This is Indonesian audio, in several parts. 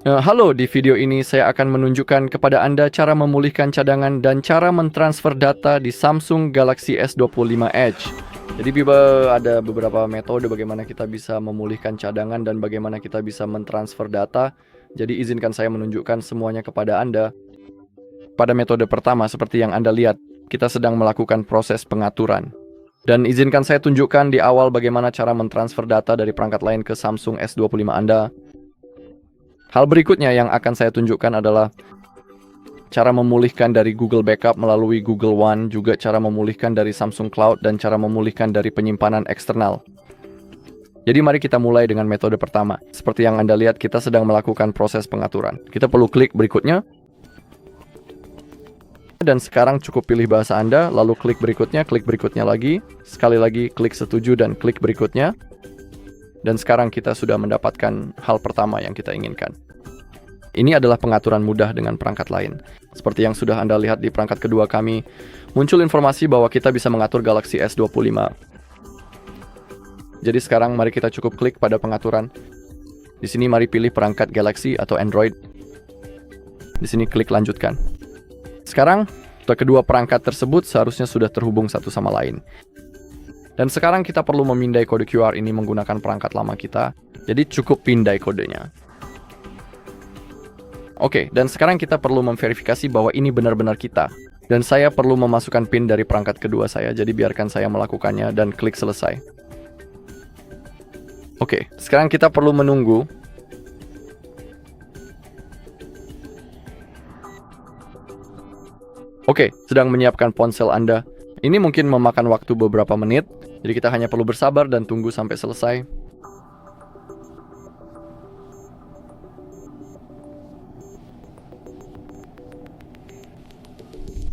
Halo, di video ini saya akan menunjukkan kepada Anda cara memulihkan cadangan dan cara mentransfer data di Samsung Galaxy S25 Edge. Jadi ada beberapa metode bagaimana kita bisa memulihkan cadangan dan bagaimana kita bisa mentransfer data. Jadi izinkan saya menunjukkan semuanya kepada Anda. Pada metode pertama, seperti yang Anda lihat, kita sedang melakukan proses pengaturan. Dan izinkan saya tunjukkan di awal bagaimana cara mentransfer data dari perangkat lain ke Samsung S25 Anda. Hal berikutnya yang akan saya tunjukkan adalah cara memulihkan dari Google Backup melalui Google One, juga cara memulihkan dari Samsung Cloud, dan cara memulihkan dari penyimpanan eksternal. Jadi mari kita mulai dengan metode pertama. Seperti yang Anda lihat, kita sedang melakukan proses pengaturan. Kita perlu klik berikutnya. Dan sekarang cukup pilih bahasa Anda, lalu klik berikutnya lagi. Sekali lagi, klik setuju dan klik berikutnya. Dan sekarang kita sudah mendapatkan hal pertama yang kita inginkan. Ini adalah pengaturan mudah dengan perangkat lain. Seperti yang sudah Anda lihat di perangkat kedua kami, muncul informasi bahwa kita bisa mengatur Galaxy S25. Jadi sekarang mari kita cukup klik pada pengaturan. Di sini mari pilih perangkat Galaxy atau Android. Di sini klik lanjutkan. Sekarang, kedua perangkat tersebut seharusnya sudah terhubung satu sama lain. Dan sekarang kita perlu memindai kode QR ini menggunakan perangkat lama kita. Jadi cukup pindai kodenya. Oke, dan sekarang kita perlu memverifikasi bahwa ini benar-benar kita. Dan saya perlu memasukkan PIN dari perangkat kedua saya, jadi biarkan saya melakukannya dan klik selesai. Oke, sekarang kita perlu menunggu. Oke, sedang menyiapkan ponsel Anda. Ini mungkin memakan waktu beberapa menit, jadi kita hanya perlu bersabar dan tunggu sampai selesai.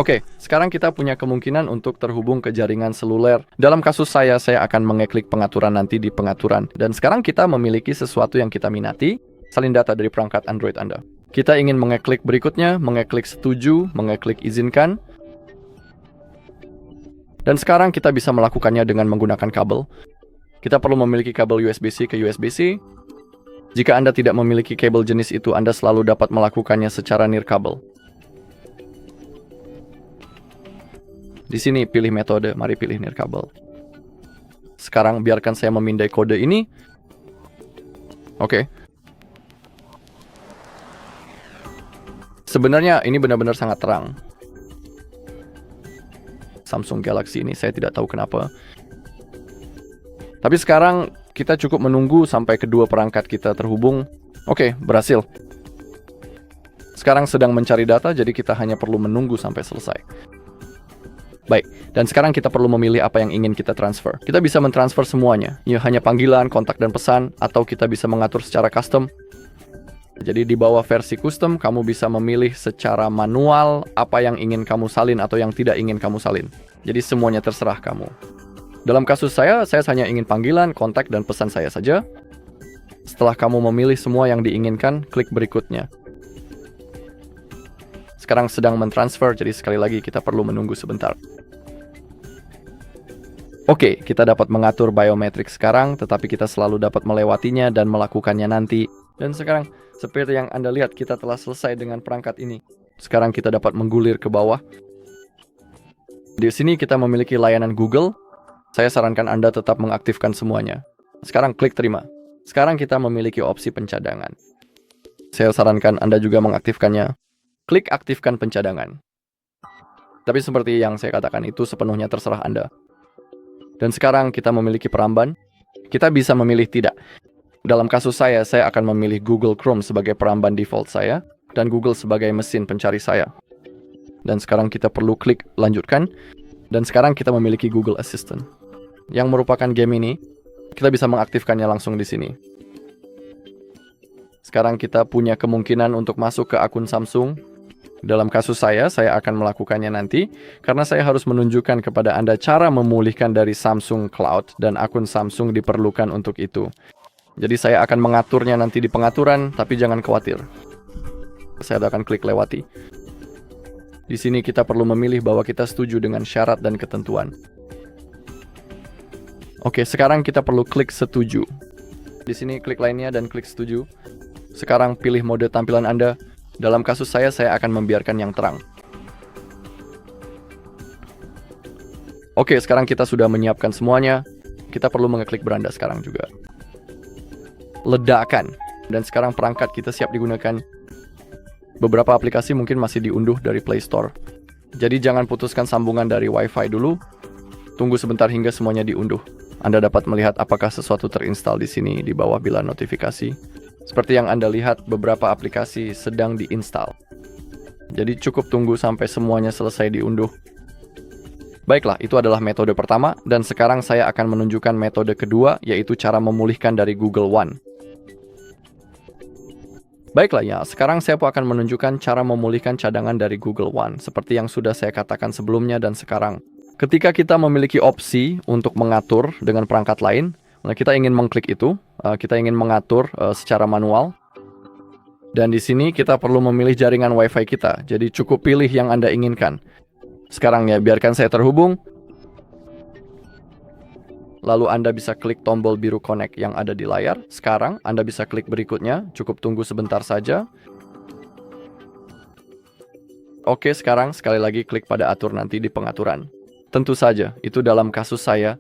Oke, sekarang kita punya kemungkinan untuk terhubung ke jaringan seluler. Dalam kasus saya akan mengeklik pengaturan nanti di pengaturan. Dan sekarang kita memiliki sesuatu yang kita minati, salin data dari perangkat Android Anda. Kita ingin mengeklik berikutnya, mengeklik setuju, mengeklik izinkan. Dan sekarang kita bisa melakukannya dengan menggunakan kabel. Kita perlu memiliki kabel USB-C ke USB-C. Jika Anda tidak memiliki kabel jenis itu, Anda selalu dapat melakukannya secara nirkabel. Di sini pilih metode, mari pilih nirkabel. Sekarang biarkan saya memindai kode ini. Oke. Sebenarnya ini benar-benar sangat terang. Samsung Galaxy ini, saya tidak tahu kenapa. Tapi sekarang kita cukup menunggu sampai kedua perangkat kita terhubung. Oke, berhasil. Sekarang sedang mencari data, jadi kita hanya perlu menunggu sampai selesai. Baik, dan sekarang kita perlu memilih apa yang ingin kita transfer. Kita bisa mentransfer semuanya, ya hanya panggilan, kontak, dan pesan, atau kita bisa mengatur secara custom. Jadi di bawah versi custom, kamu bisa memilih secara manual apa yang ingin kamu salin atau yang tidak ingin kamu salin. Jadi semuanya terserah kamu. Dalam kasus saya hanya ingin panggilan, kontak, dan pesan saya saja. Setelah kamu memilih semua yang diinginkan, klik berikutnya. Sekarang sedang mentransfer, jadi sekali lagi kita perlu menunggu sebentar. Oke, kita dapat mengatur biometrik sekarang, tetapi kita selalu dapat melewatinya dan melakukannya nanti. Dan sekarang, seperti yang Anda lihat, kita telah selesai dengan perangkat ini. Sekarang kita dapat menggulir ke bawah. Di sini kita memiliki layanan Google. Saya sarankan Anda tetap mengaktifkan semuanya. Sekarang klik terima. Sekarang kita memiliki opsi pencadangan. Saya sarankan Anda juga mengaktifkannya. Klik aktifkan pencadangan. Tapi seperti yang saya katakan, itu sepenuhnya terserah Anda. Dan sekarang kita memiliki peramban. Kita bisa memilih tidak. Dalam kasus saya akan memilih Google Chrome sebagai peramban default saya, dan Google sebagai mesin pencari saya. Dan sekarang kita perlu klik lanjutkan. Dan sekarang kita memiliki Google Assistant. Yang merupakan game ini, kita bisa mengaktifkannya langsung di sini. Sekarang kita punya kemungkinan untuk masuk ke akun Samsung. Dalam kasus saya akan melakukannya nanti, karena saya harus menunjukkan kepada Anda cara memulihkan dari Samsung Cloud, dan akun Samsung diperlukan untuk itu. Jadi saya akan mengaturnya nanti di pengaturan, tapi jangan khawatir. Saya akan klik lewati. Di sini kita perlu memilih bahwa kita setuju dengan syarat dan ketentuan. Oke, sekarang kita perlu klik setuju. Di sini klik lainnya dan klik setuju. Sekarang pilih mode tampilan Anda. Dalam kasus saya akan membiarkan yang terang. Oke, sekarang kita sudah menyiapkan semuanya. Kita perlu mengeklik beranda sekarang juga. Ledakan. Dan sekarang perangkat kita siap digunakan. Beberapa aplikasi mungkin masih diunduh dari Play Store. Jadi jangan putuskan sambungan dari Wi-Fi dulu. Tunggu sebentar hingga semuanya diunduh. Anda dapat melihat apakah sesuatu terinstall di sini di bawah bila notifikasi. Seperti yang Anda lihat, beberapa aplikasi sedang diinstal. Jadi cukup tunggu sampai semuanya selesai diunduh. Baiklah, itu adalah metode pertama, dan sekarang saya akan menunjukkan metode kedua, yaitu cara memulihkan dari Google One. Baiklah ya, sekarang saya akan menunjukkan cara memulihkan cadangan dari Google One, seperti yang sudah saya katakan sebelumnya dan sekarang. Ketika kita memiliki opsi untuk mengatur dengan perangkat lain, nah kita ingin mengklik itu, kita ingin mengatur secara manual. Dan di sini kita perlu memilih jaringan Wi-Fi kita, jadi cukup pilih yang Anda inginkan. Sekarang ya, biarkan saya terhubung. Lalu Anda bisa klik tombol biru connect yang ada di layar. Sekarang Anda bisa klik berikutnya, cukup tunggu sebentar saja. Oke, sekarang sekali lagi klik pada atur nanti di pengaturan. Tentu saja, itu dalam kasus saya.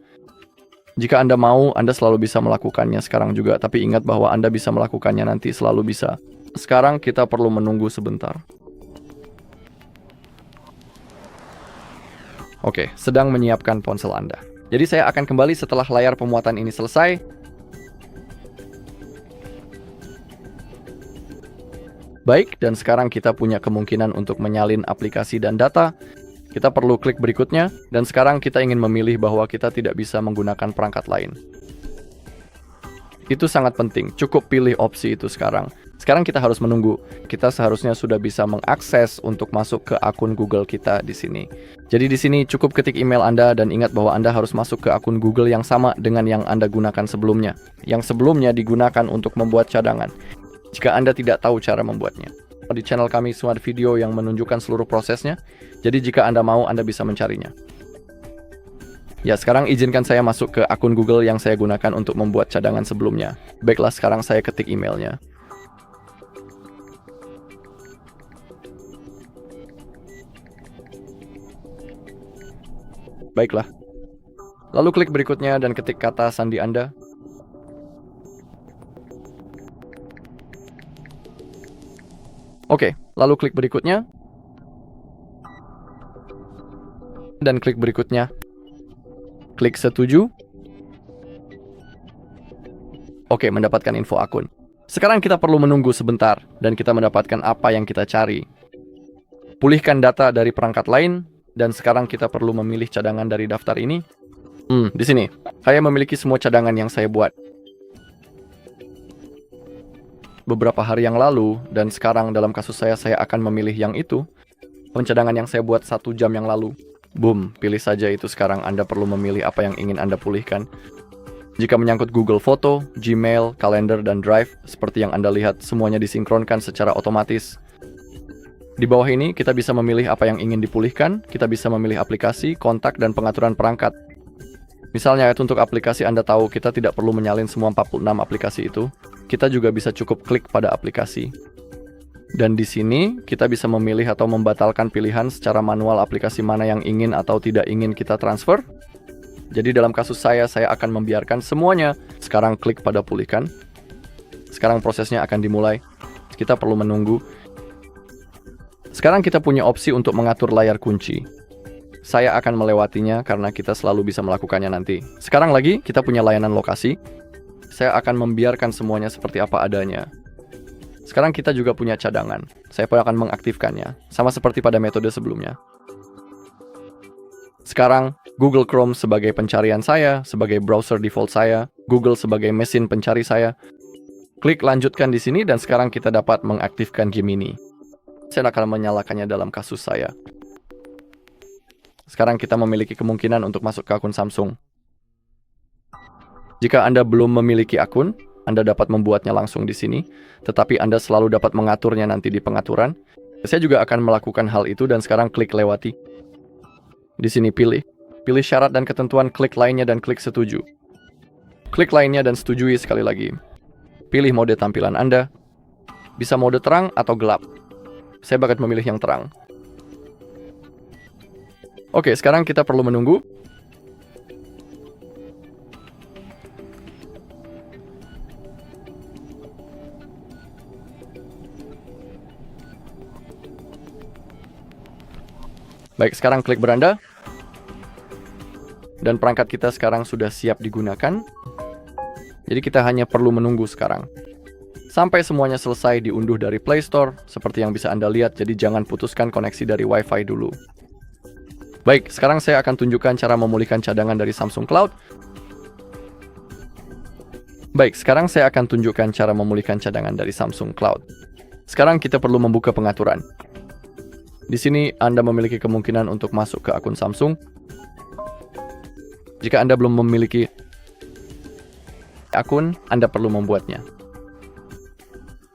Jika Anda mau, Anda selalu bisa melakukannya sekarang juga. Tapi ingat bahwa Anda bisa melakukannya nanti, selalu bisa. Sekarang kita perlu menunggu sebentar. Oke, sedang menyiapkan ponsel Anda. Jadi saya akan kembali setelah layar pemuatan ini selesai. Baik, dan sekarang kita punya kemungkinan untuk menyalin aplikasi dan data. Kita perlu klik berikutnya, dan sekarang kita ingin memilih bahwa kita tidak bisa menggunakan perangkat lain. Itu sangat penting, cukup pilih opsi itu sekarang. Sekarang kita harus menunggu. Kita seharusnya sudah bisa mengakses untuk masuk ke akun Google kita di sini. Jadi di sini cukup ketik email Anda dan ingat bahwa Anda harus masuk ke akun Google yang sama dengan yang Anda gunakan sebelumnya. Yang sebelumnya digunakan untuk membuat cadangan. Jika Anda tidak tahu cara membuatnya. Di channel kami semua ada video yang menunjukkan seluruh prosesnya. Jadi jika Anda mau, Anda bisa mencarinya. Ya, sekarang izinkan saya masuk ke akun Google yang saya gunakan untuk membuat cadangan sebelumnya. Baiklah, sekarang saya ketik emailnya. Baiklah. Lalu klik berikutnya dan ketik kata sandi Anda. Oke, lalu klik berikutnya. Dan klik berikutnya. Klik setuju. Oke, mendapatkan info akun. Sekarang kita perlu menunggu sebentar dan kita mendapatkan apa yang kita cari. Pulihkan data dari perangkat lain. Dan sekarang kita perlu memilih cadangan dari daftar ini. Di sini. Saya memiliki semua cadangan yang saya buat. Beberapa hari yang lalu, dan sekarang dalam kasus saya akan memilih yang itu. Pencadangan yang saya buat 1 jam yang lalu. Boom, pilih saja itu sekarang. Anda perlu memilih apa yang ingin Anda pulihkan. Jika menyangkut Google Foto, Gmail, Calendar, dan Drive, seperti yang Anda lihat, semuanya disinkronkan secara otomatis. Di bawah ini, kita bisa memilih apa yang ingin dipulihkan, kita bisa memilih aplikasi, kontak, dan pengaturan perangkat. Misalnya, untuk aplikasi Anda tahu kita tidak perlu menyalin semua 46 aplikasi itu. Kita juga bisa cukup klik pada aplikasi. Dan di sini, kita bisa memilih atau membatalkan pilihan secara manual aplikasi mana yang ingin atau tidak ingin kita transfer. Jadi dalam kasus saya akan membiarkan semuanya. Sekarang klik pada pulihkan. Sekarang prosesnya akan dimulai. Kita perlu menunggu. Sekarang kita punya opsi untuk mengatur layar kunci. Saya akan melewatinya karena kita selalu bisa melakukannya nanti. Sekarang lagi, kita punya layanan lokasi. Saya akan membiarkan semuanya seperti apa adanya. Sekarang kita juga punya cadangan. Saya pun akan mengaktifkannya, sama seperti pada metode sebelumnya. Sekarang, Google Chrome sebagai pencarian saya, sebagai browser default saya, Google sebagai mesin pencari saya. Klik lanjutkan di sini dan sekarang kita dapat mengaktifkan Gemini. Saya akan menyalakannya dalam kasus saya. Sekarang kita memiliki kemungkinan untuk masuk ke akun Samsung. Jika Anda belum memiliki akun, Anda dapat membuatnya langsung di sini, tetapi Anda selalu dapat mengaturnya nanti di pengaturan. Saya juga akan melakukan hal itu dan sekarang klik lewati. Di sini pilih syarat dan ketentuan, klik lainnya dan klik setuju. Klik lainnya dan setujui sekali lagi. Pilih mode tampilan Anda. Bisa mode terang atau gelap. Saya bakal memilih yang terang. Oke, sekarang kita perlu menunggu. Baik, sekarang klik beranda. Dan perangkat kita sekarang sudah siap digunakan. Jadi kita hanya perlu menunggu sekarang. Sampai semuanya selesai diunduh dari Play Store. Seperti yang bisa Anda lihat, jadi jangan putuskan koneksi dari Wi-Fi dulu. Baik, sekarang saya akan tunjukkan cara memulihkan cadangan dari Samsung Cloud. Baik, sekarang saya akan tunjukkan cara memulihkan cadangan dari Samsung Cloud. Sekarang kita perlu membuka pengaturan. Di sini Anda memiliki kemungkinan untuk masuk ke akun Samsung. Jika Anda belum memiliki akun, Anda perlu membuatnya.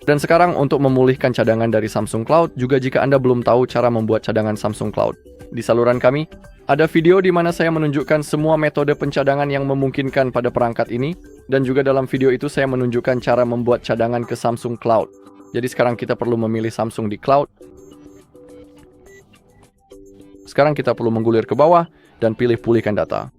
Dan sekarang untuk memulihkan cadangan dari Samsung Cloud, juga jika Anda belum tahu cara membuat cadangan Samsung Cloud. Di saluran kami, ada video di mana saya menunjukkan semua metode pencadangan yang memungkinkan pada perangkat ini. Dan juga dalam video itu saya menunjukkan cara membuat cadangan ke Samsung Cloud. Jadi sekarang kita perlu memilih Samsung di Cloud. Sekarang kita perlu menggulir ke bawah dan pilih pulihkan data.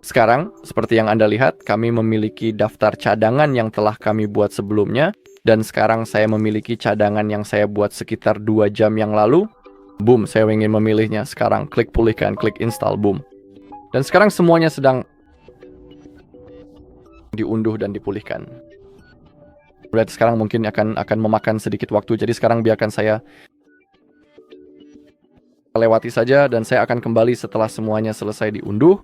Sekarang, seperti yang Anda lihat, kami memiliki daftar cadangan yang telah kami buat sebelumnya. Dan sekarang saya memiliki cadangan yang saya buat sekitar 2 jam yang lalu. Boom, saya ingin memilihnya. Sekarang klik pulihkan, klik install, boom. Dan sekarang semuanya sedang diunduh dan dipulihkan. Berarti sekarang mungkin akan memakan sedikit waktu. Jadi sekarang biarkan saya lewati saja dan saya akan kembali setelah semuanya selesai diunduh.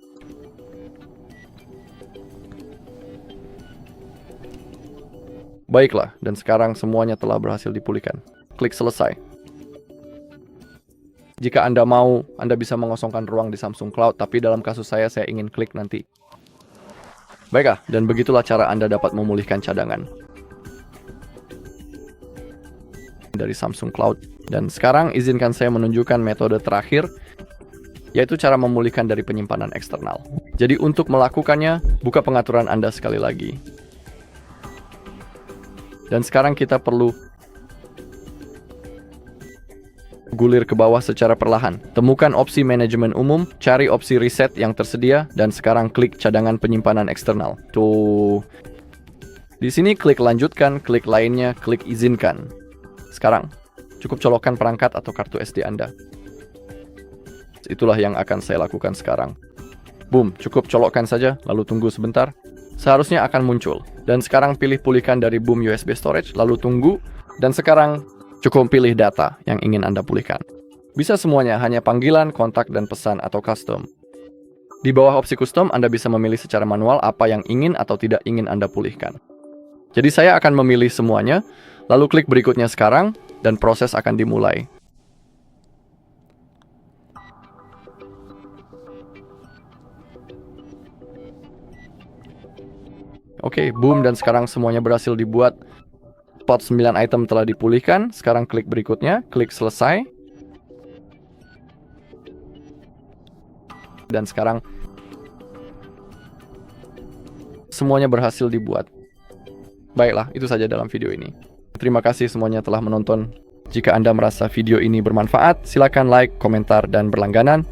Baiklah, dan sekarang semuanya telah berhasil dipulihkan. Klik selesai. Jika Anda mau, Anda bisa mengosongkan ruang di Samsung Cloud, tapi dalam kasus saya ingin klik nanti. Baiklah, dan begitulah cara Anda dapat memulihkan cadangan dari Samsung Cloud. Dan sekarang izinkan saya menunjukkan metode terakhir, yaitu cara memulihkan dari penyimpanan eksternal. Jadi untuk melakukannya, buka pengaturan Anda sekali lagi. Dan sekarang kita perlu gulir ke bawah secara perlahan. Temukan opsi manajemen umum, cari opsi reset yang tersedia, dan sekarang klik cadangan penyimpanan eksternal. Tuh. Di sini klik lanjutkan, klik lainnya, klik izinkan. Sekarang, cukup colokkan perangkat atau kartu SD Anda. Itulah yang akan saya lakukan sekarang. Boom, cukup colokkan saja, lalu tunggu sebentar. Seharusnya akan muncul. Dan sekarang pilih pulihkan dari boom USB storage, lalu tunggu. Dan sekarang cukup pilih data yang ingin Anda pulihkan. Bisa semuanya, hanya panggilan, kontak, dan pesan atau custom. Di bawah opsi custom, Anda bisa memilih secara manual apa yang ingin atau tidak ingin Anda pulihkan. Jadi saya akan memilih semuanya, lalu klik berikutnya sekarang, dan proses akan dimulai. Oke, boom, dan sekarang semuanya berhasil dibuat. Pot 9 item telah dipulihkan. Sekarang klik berikutnya, klik selesai. Dan sekarang semuanya berhasil dibuat. Baiklah, itu saja dalam video ini. Terima kasih semuanya telah menonton. Jika Anda merasa video ini bermanfaat, silakan like, komentar, dan berlangganan.